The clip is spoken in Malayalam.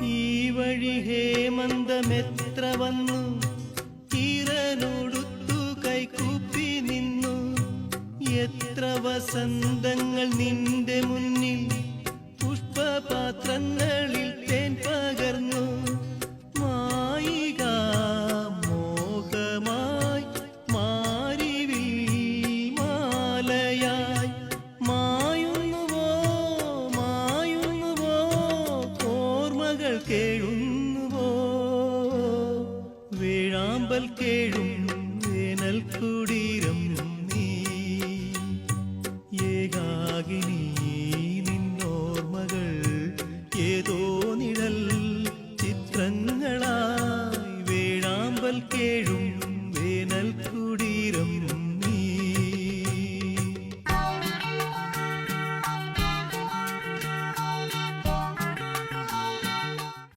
ഈ വഴി ഹേമന്തമെത്ര വന്നു, ഈറനോടുത്തു കൈകൂപ്പി നിന്നു. എത്ര വസന്തങ്ങൾ നിന്റെ മുന്നിൽ പുഷ്പപാത്രങ്ങളിൽ തേൻ പകർന്നു. മായിക മോഹമായി മാരിവിൽ മാലയായി മായുന്നുവോ മായുന്നുവോ, ഓർമ്മകൾ കേഴുന്നുവോ, വേഴാമ്പൽ കേഴും